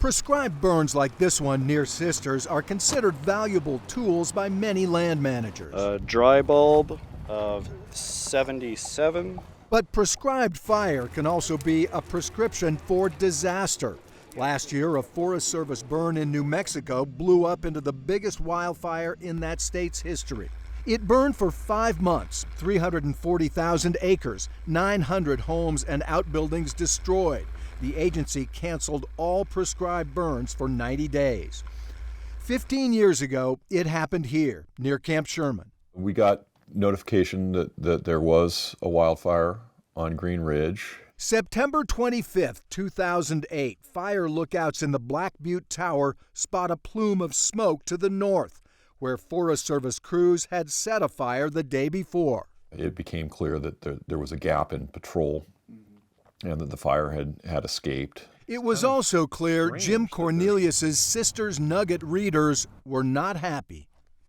Prescribed burns like this one near Sisters are considered valuable tools by many land managers. A dry bulb of 77. But prescribed fire can also be a prescription for disaster. Last year, a Forest Service burn in New Mexico blew up into the biggest wildfire in that state's history. It burned for 5 months, 340,000 acres, 900 homes and outbuildings destroyed. The agency canceled all prescribed burns for 90 days. 15 years ago, it happened here, near Camp Sherman. We got notification that there was a wildfire on Green Ridge. September 25th, 2008, fire lookouts in the Black Butte Tower spot a plume of smoke to the north, where Forest Service crews had set a fire the day before. It became clear that there was a gap in patrol and that the fire had escaped. It was also clear Jim Cornelius's Sisters Nugget readers were not happy.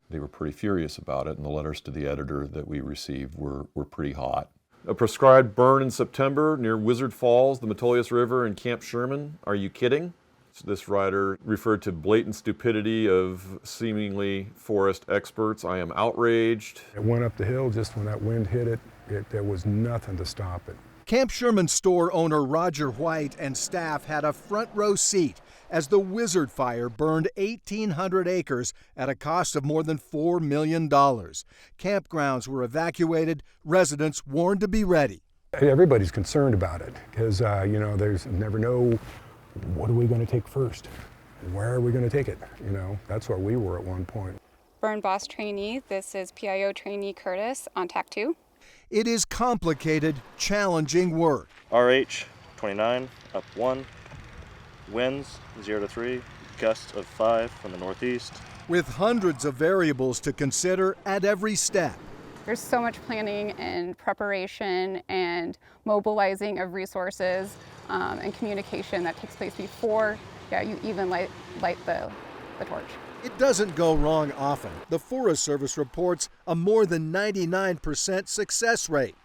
They were pretty furious about it, and the letters to the editor that we received were pretty hot. A prescribed burn in September near Wizard Falls, the Metolius River, and Camp Sherman. Are you kidding? This writer referred to blatant stupidity of seemingly forest experts. I am outraged. It went up the hill just when that wind hit it. There was nothing to stop it. Camp Sherman store owner Roger White and staff had a front row seat as the Wizard Fire burned 1,800 acres at a cost of more than $4 million. Campgrounds were evacuated, residents warned to be ready. Everybody's concerned about it because, there's never know what are we going to take first? Where are we going to take it? That's where we were at one point. Burn Boss trainee, this is PIO trainee Curtis on TAC 2. It is complicated, challenging work. RH 29, up 1. Winds 0 to 3, gusts of 5 from the northeast. With hundreds of variables to consider at every step. There's so much planning and preparation and mobilizing of resources and communication that takes place before you even light the torch. It doesn't go wrong often. The Forest Service reports a more than 99% success rate.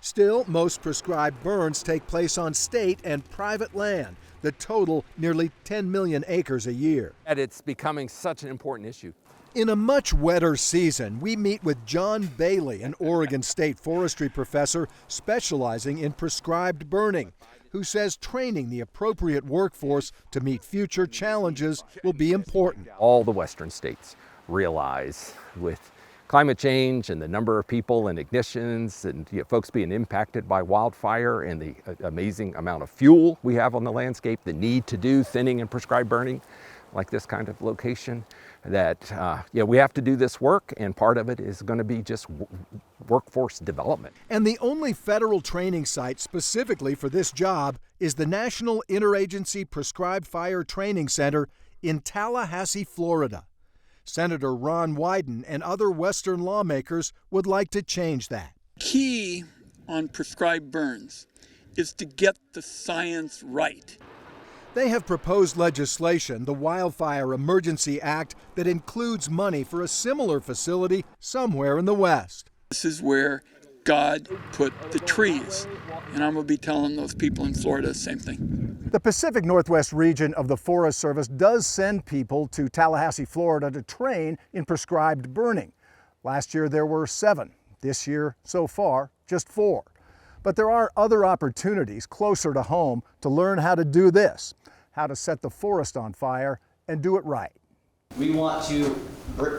Still, most prescribed burns take place on state and private land, the total nearly 10 million acres a year. And it's becoming such an important issue. In a much wetter season, we meet with John Bailey, an Oregon State forestry professor specializing in prescribed burning, who says training the appropriate workforce to meet future challenges will be important. All the western states realize with climate change and the number of people and ignitions and folks being impacted by wildfire and the amazing amount of fuel we have on the landscape, the need to do thinning and prescribed burning like this kind of location, that we have to do this work, and part of it is going to be just workforce development. And the only federal training site specifically for this job is the National Interagency Prescribed Fire Training Center in Tallahassee, Florida. Senator Ron Wyden and other Western lawmakers would like to change that. Key on prescribed burns is to get the science right. They have proposed legislation, the Wildfire Emergency Act, that includes money for a similar facility somewhere in the West. This is where God put the trees, and I'm going to be telling those people in Florida the same thing. The Pacific Northwest region of the Forest Service does send people to Tallahassee, Florida to train in prescribed burning. Last year there were 7. This year, so far, just 4. But there are other opportunities closer to home to learn how to do this, how to set the forest on fire and do it right. We want to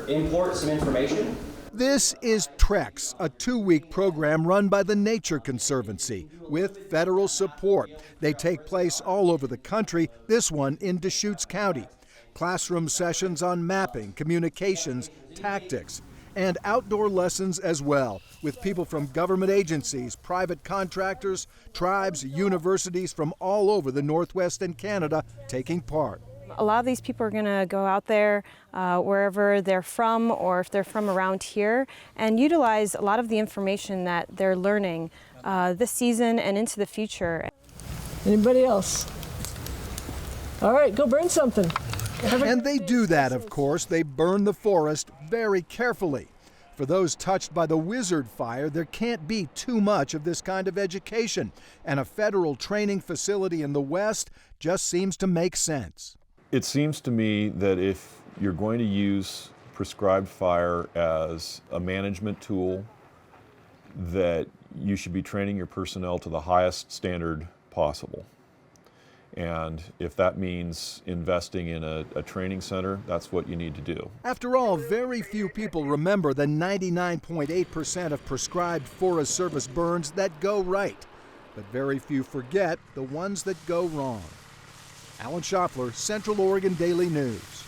import some information. This is TREX, a 2-week program run by the Nature Conservancy with federal support. They take place all over the country, this one in Deschutes County. Classroom sessions on mapping, communications, tactics, and outdoor lessons as well, with people from government agencies, private contractors, tribes, universities from all over the Northwest and Canada taking part. A lot of these people are going to go out there wherever they're from, or if they're from around here, and utilize a lot of the information that they're learning this season and into the future. Anybody else? All right, go burn something. And they do that, of course. They burn the forest very carefully. For those touched by the Wizard Fire, there can't be too much of this kind of education, and a federal training facility in the West just seems to make sense. It seems to me that if you're going to use prescribed fire as a management tool, that you should be training your personnel to the highest standard possible. And if that means investing in a training center, that's what you need to do. After all, very few people remember the 99.8% of prescribed Forest Service burns that go right, but very few forget the ones that go wrong. Alan Schopfler, Central Oregon Daily News.